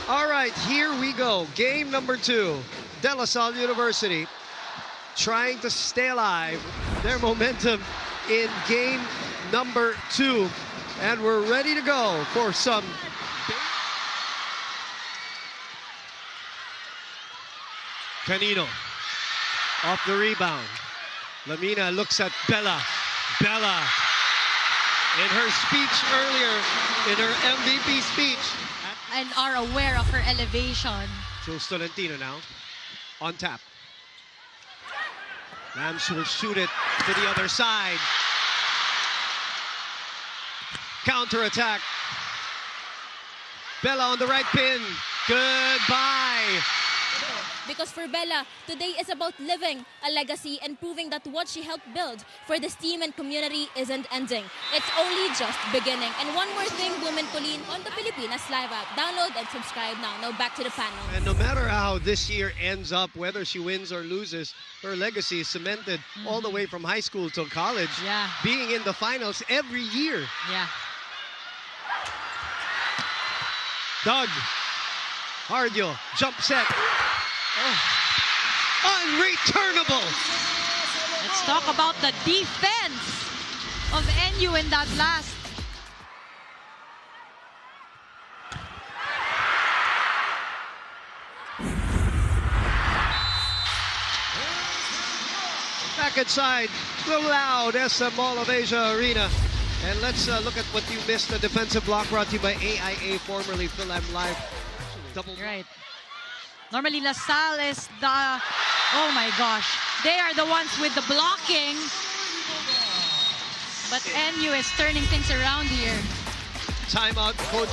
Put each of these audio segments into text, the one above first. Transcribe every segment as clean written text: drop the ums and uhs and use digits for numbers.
All right, here we go. Game number 2. De La Salle University trying to stay alive. Their momentum in game number 2. And we're ready to go for some... Canino off the rebound. Lamina looks at Bella. Bella, in her speech earlier, in her MVP speech. And are aware of her elevation. Jules Tolentino now on tap. Lambs will shoot it to the other side. Counter attack. Bella on the right pin. Goodbye. Because for Bella, today is about living a legacy and proving that what she helped build for this team and community isn't ending. It's only just beginning. And one more thing, Women Pauline, on the Pilipinas Live app. Download and subscribe now. Now back to the panel. And no matter how this year ends up, whether she wins or loses, her legacy is cemented all the way from high school till college. Yeah. Being in the finals every year. Yeah. Doug. Hardio. Jump set. Oh. Unreturnable. Let's talk about the defense of NU in that last. Back inside the loud SM Mall of Asia Arena. And let's look at what you missed. The defensive block brought to you by AIA, formerly Philam Live. Double. Right. Normally, LaSalle is the, oh my gosh, they are the ones with the blocking. But NU is turning things around here. Timeout, Coach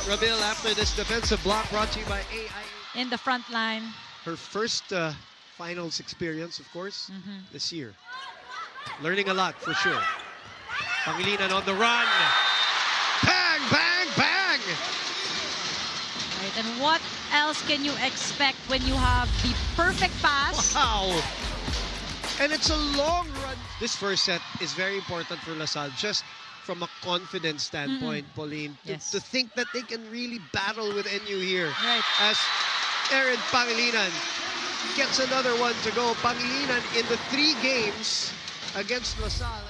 Ramil, after this defensive block brought to you by AIA. In the front line. Her first finals experience, of course, this year. Learning a lot, for sure. Pangilinan on the run. Bang, bang, bang! Right, and what else can you expect when you have the perfect pass? Wow! And it's a long run. This first set is very important for LaSalle, just from a confidence standpoint, Pauline. To think that they can really battle with NU here. Right. As Erin Pangilinan gets another one to go. Pangilinan in the 3 games against LaSalle.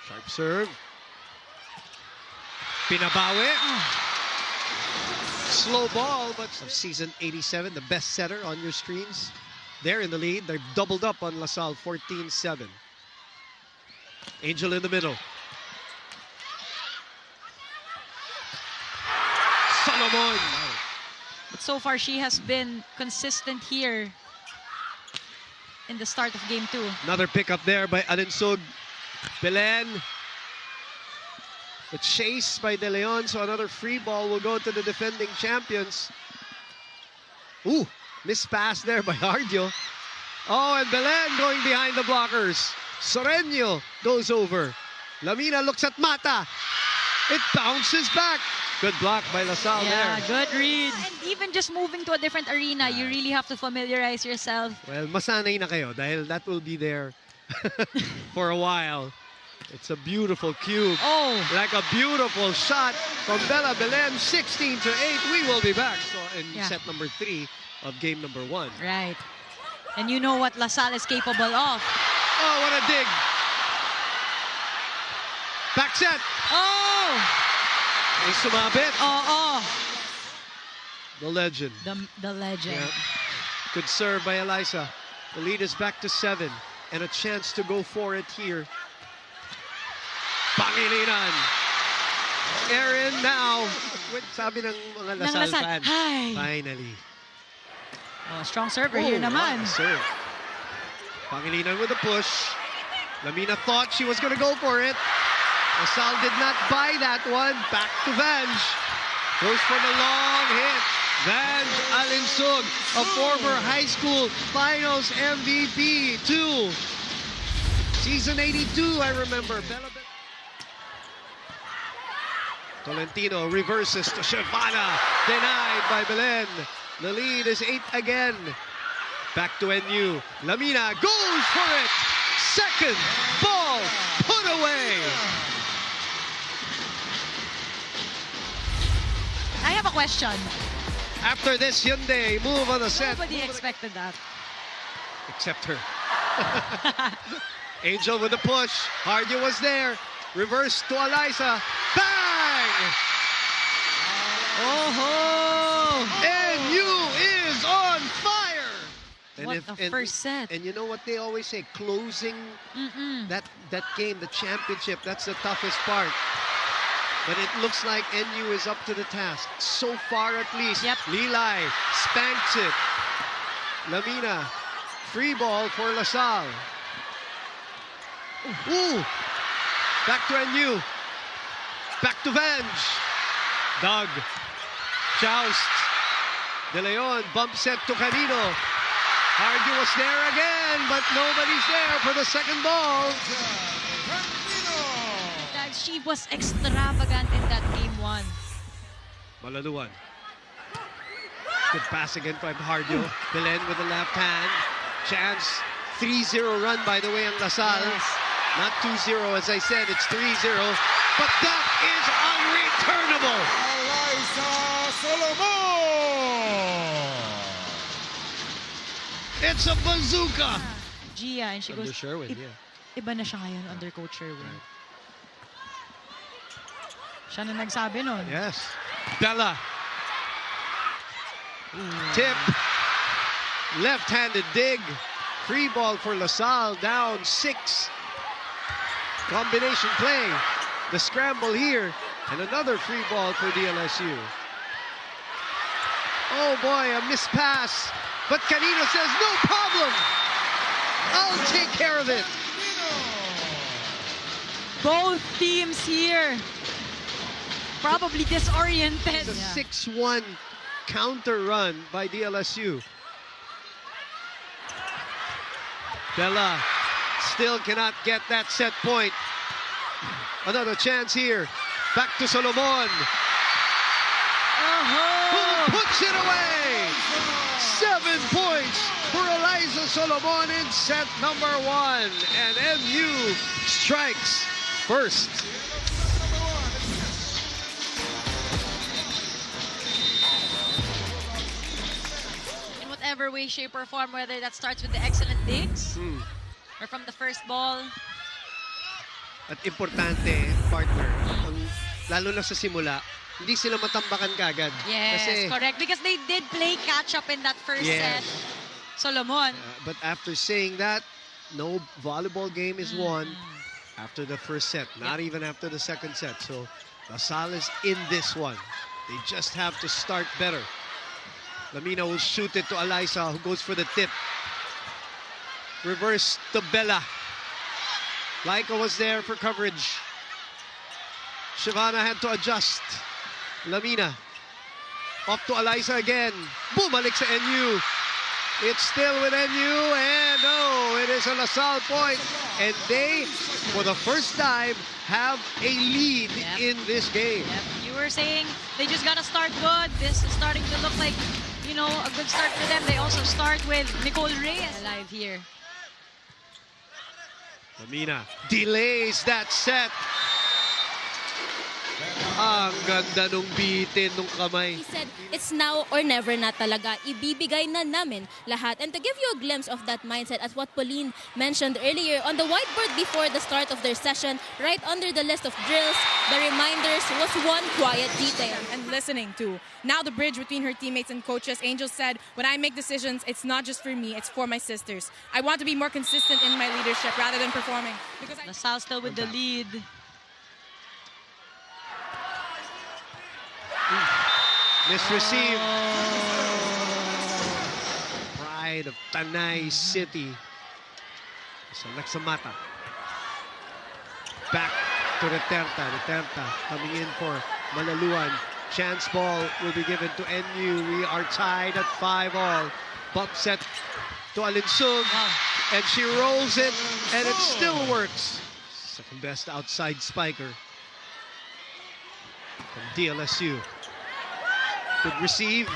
Sharp serve. Pinabawi. Slow ball, but season 87, the best setter on your screens. They're in the lead. They've doubled up on LaSalle, 14-7. Angel in the middle. Solomon. But so far, she has been consistent here in the start of game 2. Another pickup there by Alinsug. Belen. The chase by De Leon, so another free ball will go to the defending champions. Ooh, missed pass there by Hardio. Oh, and Belen going behind the blockers. Soreño goes over. Lamina looks at Mata. It bounces back. Good block by LaSalle there. Yeah, good read. And even just moving to a different arena, you really have to familiarize yourself. Well, masanay na kayo dahil that will be there for a while. It's a beautiful cube. Oh. Like a beautiful shot from Bella Belen, 16-8. We will be back in set number 3 of game number 1. Right. And you know what LaSalle is capable of. Oh, what a dig. Back set. Oh. May sumabit. Oh. The legend. The legend. Yeah. Good serve by Eliza. The lead is back to 7. And a chance to go for it here. Pangilinan. Erin now. Sabi ng mga LaSalle fans. Hi. Finally. Oh, strong server here naman. Serve. Pangilinan with a push. Lamina thought she was going to go for it. LaSalle did not buy that one. Back to Vange. Goes for the long hit. Vange Alinsug, a former high school finals MVP, too. Season 82, I remember. Tolentino reverses to Shervana. Denied by Belen. The lead is 8 again. Back to NU. Lamina goes for it. Second ball put away. have a question. After this Hyundai move on the set. Nobody expected that. Except her. Angel with the push. Hardy was there. Reverse to Eliza. Bang! Oh! NU is on fire! What a first set. And you know what they always say? Closing that game, the championship, that's the toughest part. But it looks like NU is up to the task. So far at least. Yep. Lilay spanks it. Lamina. Free ball for LaSalle. Ooh! Back to NU. Back to Venge. Doug. Joust. De Leon bump set to Canino. Hardy was there again, but nobody's there for the second ball. She was extravagant in that game 1. Malaluan. Good pass again from Hardio. Belen with the left hand. Chance. 3-0 run, by the way, on LaSalle. Yes. Not 2-0, as I said, it's 3-0. But that is unreturnable. It's a bazooka. Gia, and she Under goes, Sherwin, yeah. Iba na siya ngayon under Coach Sherwin. Right. Siya na nagsabi nun. Yes. Bella. Tip. Left-handed dig. Free ball for LaSalle, down 6. Combination play. The scramble here. And another free ball for DLSU. Oh boy, a missed pass. But Canino says, no problem. I'll take care of it. Both teams here probably disoriented. It's a 6-1 counter run by DLSU. Bella still cannot get that set point. Another chance here. Back to Solomon. Who puts it away? 7 points for Eliza Solomon in set number 1. And NU strikes first. In whatever way, shape, or form, whether that starts with the excellent digs or from the first ball. At importante, partner, lalo na sa simula, hindi sila matambakan kagad. Yes, Kasi, correct. Because they did play catch-up in that first set. Solomon. But after saying that, no volleyball game is won after the first set, not even after the second set. So LaSalle is in this one. They just have to start better. Lamina will shoot it to Eliza, who goes for the tip. Reverse to Bella. Laika was there for coverage. Shivana had to adjust. Lamina. Off to Eliza again. Bumalik sa NU. It's still with NU, and no, it is a LaSalle point. And they, for the first time, have a lead in this game. Yep. You were saying they just got to start good. This is starting to look like, you know, a good start for them. They also start with Nicole Reyes live here. Lamina delays that set. Ang ganda nung bitin nung kamay. He said, it's now or never na talaga. Ibibigay na namin lahat. And to give you a glimpse of that mindset, as what Pauline mentioned earlier, on the whiteboard before the start of their session, right under the list of drills, the reminders was one quiet detail. And listening too. Now the bridge between her teammates and coaches. Angel said, when I make decisions, it's not just for me, it's for my sisters. I want to be more consistent in my leadership rather than performing. Because LaSalle still with the lead. Misreceived. Pride of Tanay City. So Nagsamata. Back to Reterta. Reterta coming in for Malaluan. Chance ball will be given to NU. We are tied at 5-all. Bump set to Alinsug. And she rolls it, and it still works. Second best outside spiker from DLSU. Good receive.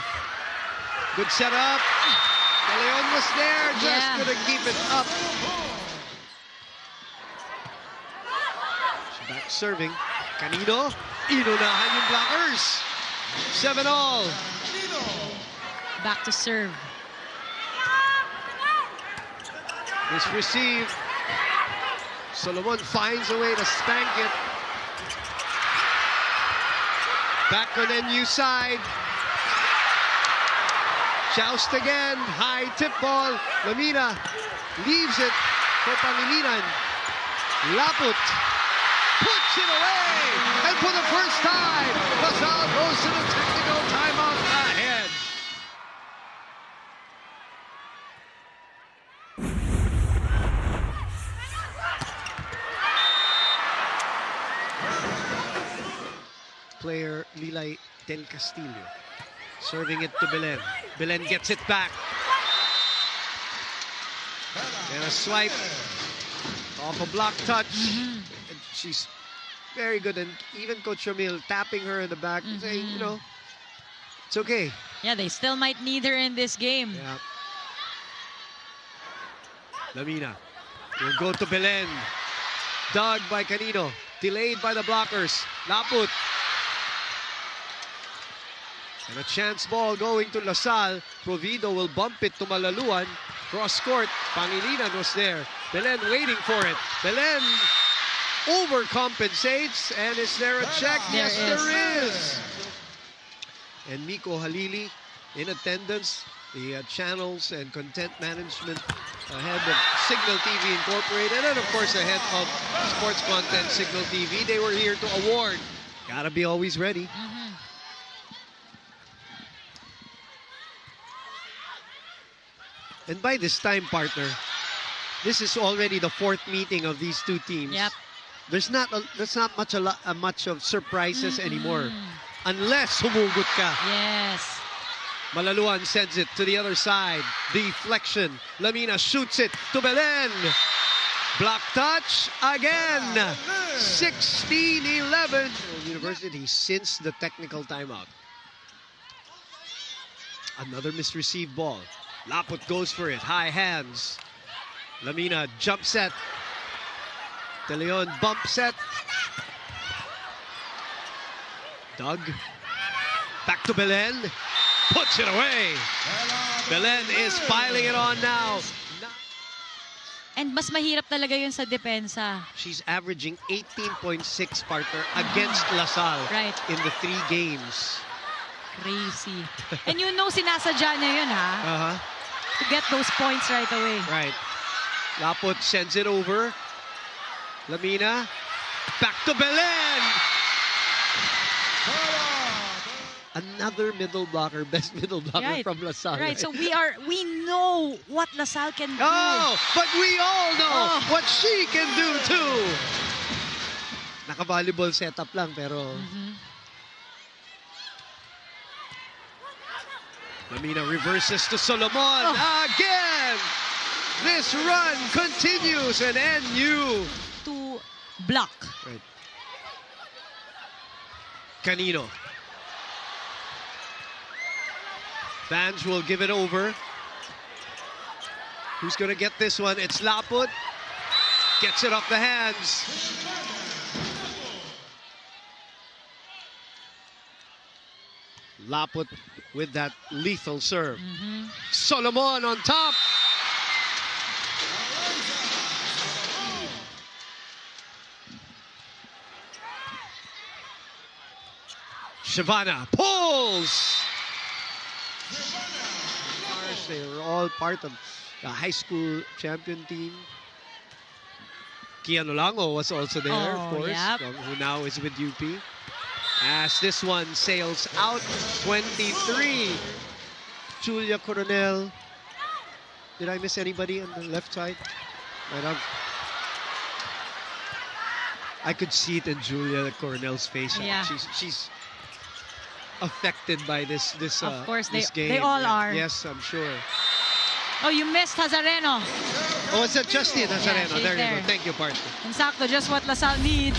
Good setup. De Leon was there, just couldn't keep it up. She's back serving. Canino, inunahan yung blockers. 7-all. Back to serve. This receive. Solomon finds a way to spank it. Back on NU side. Joust again. High tip ball. Lamina leaves it for Pangilinan. Laput puts it away. And for the first time, LaSalle goes to the technical timeout ahead. Player Lilay Del Castillo serving it to Belen. Belen gets it back. And a swipe off a block touch. And she's very good. And even Coach Ramil tapping her in the back, saying, you know, it's okay. Yeah, they still might need her in this game. Yeah. Lamina will go to Belen. Dug by Canino. Delayed by the blockers. Laput. And a chance ball going to LaSalle. Provido will bump it to Malaluan. Cross court. Pangilinan was there. Belen waiting for it. Belen overcompensates. And is there a check? Yes, there is. And Miko Halili in attendance. The channels and content management head of Signal TV Incorporated. And of course the head of sports content Signal TV. They were here to award. Gotta be always ready. And by this time, partner, this is already the fourth meeting of these two teams. Yep. There's not much of surprises anymore, unless humugot ka. Yes. Malaluan sends it to the other side. Deflection. Lamina shoots it to Belen. Block touch again. 16-11. University since the technical timeout. Another misreceived ball. Laput goes for it. High hands. Lamina jump set. De Leon bump set. Doug. Back to Belen. Puts it away. Belen is piling it on now. And mas mahirap talaga yun sa depensa. She's averaging 18.6, partner, against LaSalle in the 3 games. Crazy. And you know sinasadya niya yun, ha? To get those points right away. Right. Laput sends it over. Lamina. Back to Belen. Another middle blocker, best middle blocker from LaSalle. Right, so we know what LaSalle can do. Oh, but we all know what she can do too. Naka-volleyball setup lang, pero... Lamina reverses to Solomon again. This run continues and NU to block. Right. Canino. Vange will give it over. Who's going to get this one? It's Laput. Gets it off the hands. Laput with that lethal serve. Solomon on top. Shavana pulls. They were all part of the high school champion team. Kian Olango was also there, of course, who now is with UP. As this one sails out, 23. Julia Coronel. Did I miss anybody on the left side? I could see it in Julia Coronel's face. Yeah. She's affected by this of course, this game. They all are. Yes, I'm sure. Oh, you missed Hazareno. Oh, it's a Justin Hazareno. Yeah, there you go. Thank you, partner. Exacto, just what LaSalle needs.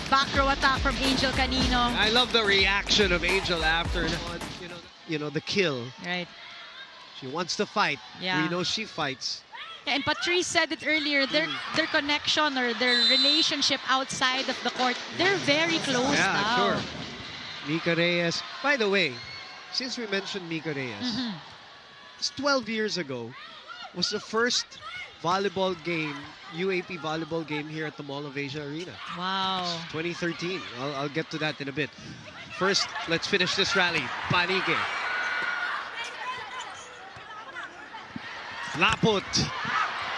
Back row attack from Angel Canino. I love the reaction of Angel after you know the kill. Right. She wants to fight. Yeah. We know she fights. And Patrice said it earlier, their connection or their relationship outside of the court, they're very close now. Sure. Mika Reyes. By the way, since we mentioned Mika Reyes, it's 12 years ago was the first volleyball game, UAAP volleyball game here at the Mall of Asia Arena. Wow. 2013. I'll get to that in a bit. First, let's finish this rally. Panique. Laput.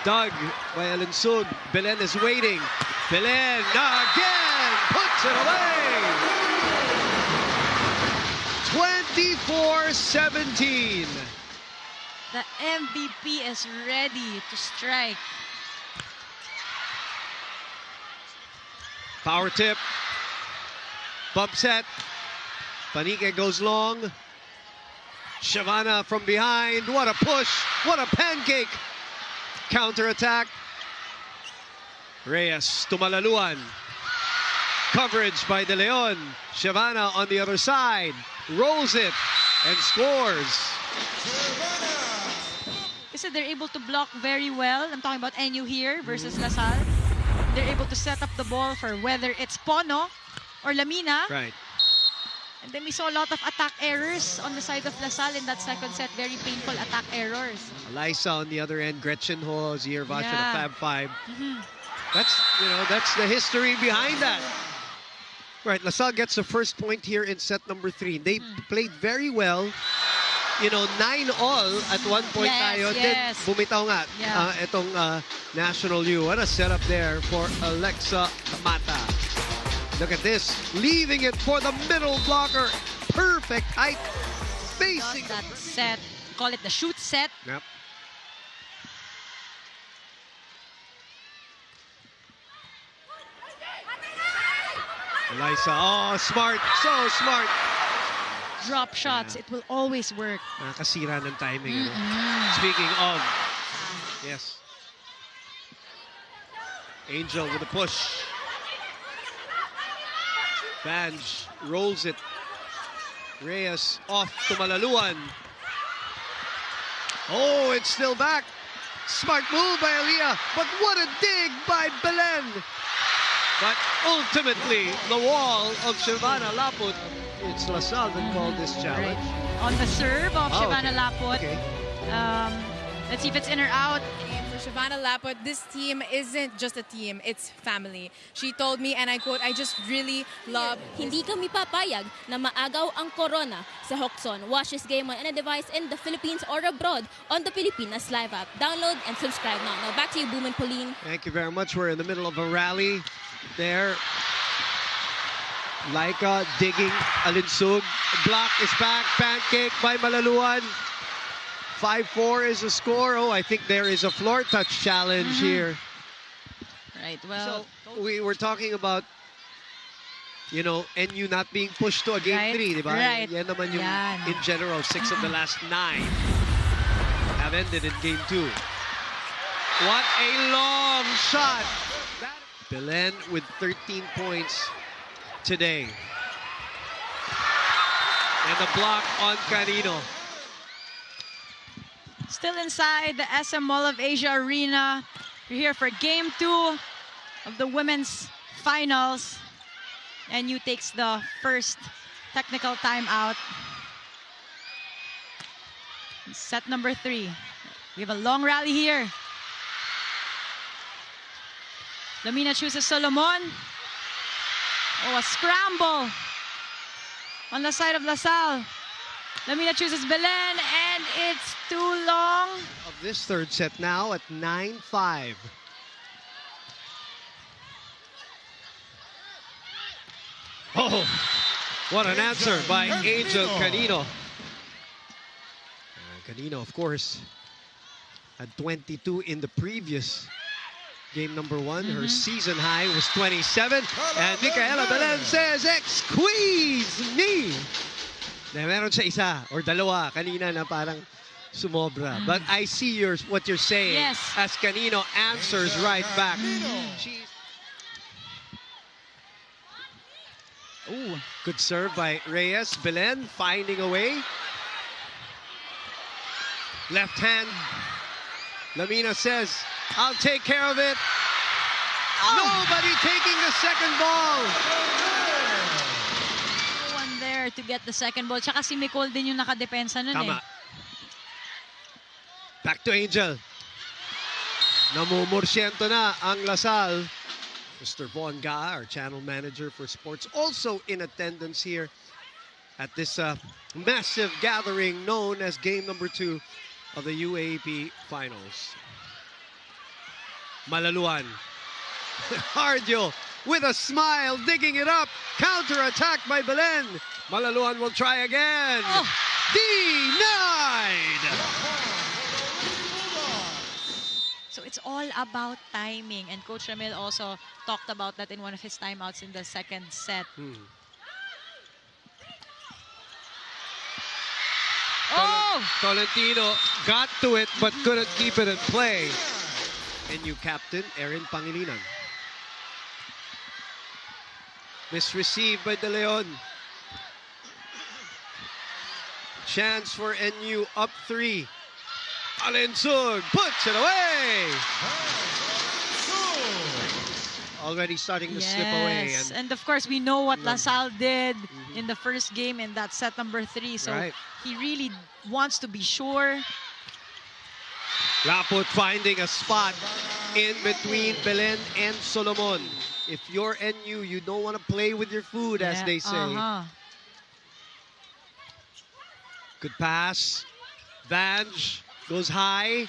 Dug by Alinsug. Belen is waiting. Belen again puts it away. 24-17. The MVP is ready to strike. Power tip. Bump set. Panique goes long. Shavana from behind. What a push. What a pancake. Counter-attack. Reyes to Malaluan. Coverage by De Leon. Shavana on the other side. Rolls it and scores. Kasi they're able to block very well. I'm talking about NU here versus LaSalle. They're able to set up the ball for whether it's Pono or Lamina. Right. And then we saw a lot of attack errors on the side of LaSalle in that second set. Very painful attack errors. Elisa on the other end. Gretchen Ho, Zier Vacha, the Fab Five. That's the history behind that. Right, LaSalle gets the first point here in set number 3. They played very well. 9-all at one point tayo. Yes. Then bumitaw nga itong National U. What a setup there for Alexa Mata. Look at this, leaving it for the middle blocker. Perfect height, facing that set. Call it the shoot set. Yep. Elisa, oh, smart, so smart. Drop shots, it will always work. Nakasira ng timing. Speaking of, yes. Angel with a push. Vange rolls it. Reyes off to Malaluan. Oh, it's still back. Smart move by Aliyah, but what a dig by Belen. But ultimately, the wall of Shavana Laput. It's LaSalle that called this challenge. Right. On the serve of Shavana Laput. Okay. Let's see if it's in or out. For Shavana Laput, this team isn't just a team, it's family. She told me, and I quote, I just really love... Hindi kami papayag na maagaw ang corona sa Hoxon. Watch this game on any device in the Philippines or abroad on the Pilipinas Live app. Download and subscribe now. Now back to you, Boom and Pauline. Thank you very much. We're in the middle of a rally there. Laika digging Alinsug. Block is back. Pancake by Malaluan. 5-4 is the score. Oh, I think there is a floor touch challenge here. Right, well. So we were talking about, NU not being pushed to a game 3, di ba? Right. Yan naman yung, in general, 6 of the last 9 have ended in game 2. What a long shot. Belen with 13 points today. And the block on Canino. Still inside the SM Mall of Asia Arena. We're here for game 2 of the women's finals. NU takes the first technical timeout. Set number 3. We have a long rally here. Lamina chooses Solomon. Oh, a scramble on the side of LaSalle. Lamina chooses Belen, and it's too long. Of this third set now at 9-5. Oh, what an answer by Angel Canino. Canino, of course, had 22 in the previous game number 1. Her season high was 27. And Micaela Belen says, "Squeeze me." Na meron siya isa or dalawa kanina na parang sumobra. But I see what you're saying. Yes. As Canino answers right back. Ooh, good serve by Reyes. Belen finding a way. Left hand. Lamina says, I'll take care of it. Nobody taking the second ball. No one there to get the second ball. Tsaka si Nicole din yung nakadepensa nun Tama. eh. Back to Angel. Namumursyento na ang Lasal. Mr. Von Ga, our channel manager for sports, also in attendance here at this massive gathering known as game number 2 of the UAAP finals. Malaluan. Hardio with a smile, digging it up. Counter-attack by Belen. Malaluan will try again. Denied! So it's all about timing. And Coach Ramil also talked about that in one of his timeouts in the second set. Oh! Tolentino got to it but couldn't keep it in play. NU captain Erin Pangilinan. Misreceived by De Leon. Chance for NU up 3. Alensug puts it away. Already starting to slip away. And of course, we know what LaSalle did in the first game in that set number 3. So he really wants to be sure. Laput finding a spot in between Belen and Solomon. If you're NU, you don't want to play with your food, as they say. Good pass. Vange goes high.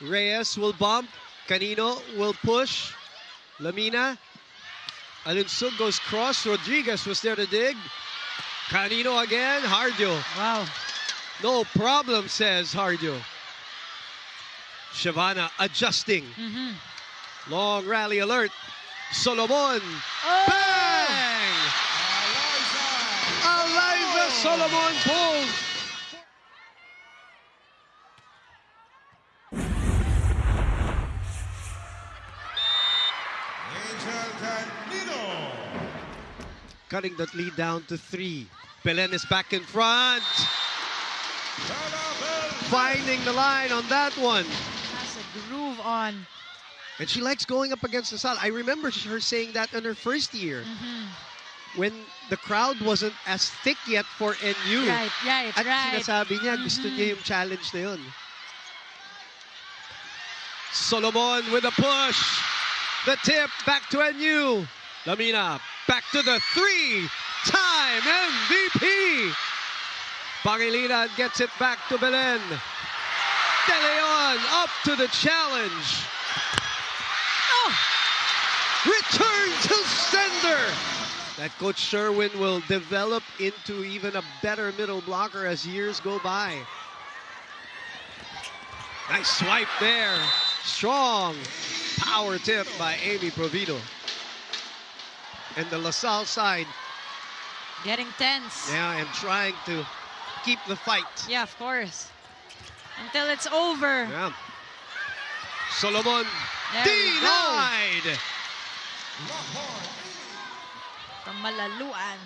Reyes will bump. Canino will push. Lamina. Alinsug goes cross. Rodriguez was there to dig. Canino again. Hardio. Wow. No problem, says Hardio. Shavana adjusting. Long rally alert. Solomon. Bang! Eliza Solomon pulls. Cutting that lead down to 3. Belen is back in front. Finding the line on that one. Has a groove on. And she likes going up against the Salle. I remember her saying that in her first year. When the crowd wasn't as thick yet for NU. Right. At sinasabi niya, gusto niya yung challenge na yun. Solomon with a push. The tip back to NU. Lamina back to the 3-time MVP. Pangilinan gets it back to Belen. De Leon up to the challenge. Return to sender. That Coach Sherwin will develop into even a better middle blocker as years go by. Nice swipe there. Strong power tip by Amy Provido. And the LaSalle side getting tense. Yeah, and trying to keep the fight. Yeah, of course. Until it's over. Yeah. Solomon denied. From Malaluan.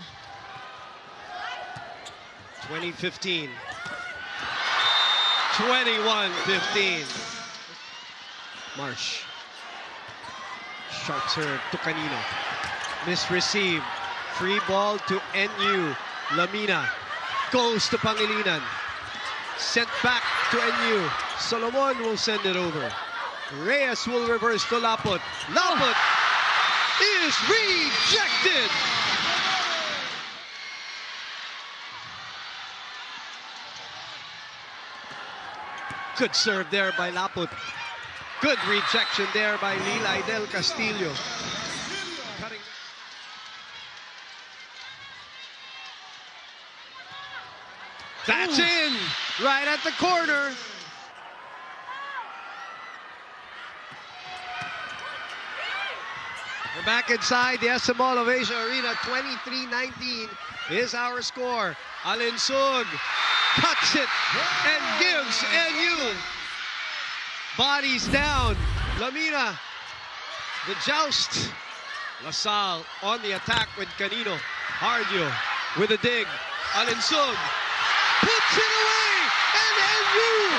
2015. 21-15. Marsh. Sharp serve to Canino. Misreceived. Free ball to NU. Lamina goes to Pangilinan. Sent back to NU. Solomon will send it over. Reyes will reverse to Laput. Laput is rejected. Good serve there by Laput. Good rejection there by Lila del Castillo. Cutting. That's in, right at the corner. We're back inside the SM Mall of Asia Arena. 23-19 is our score. Alinsug cuts it and gives NU. Bodies down. Lamina, the joust. LaSalle on the attack with Canino. Hardio with a dig. Alinsug puts it away, and NU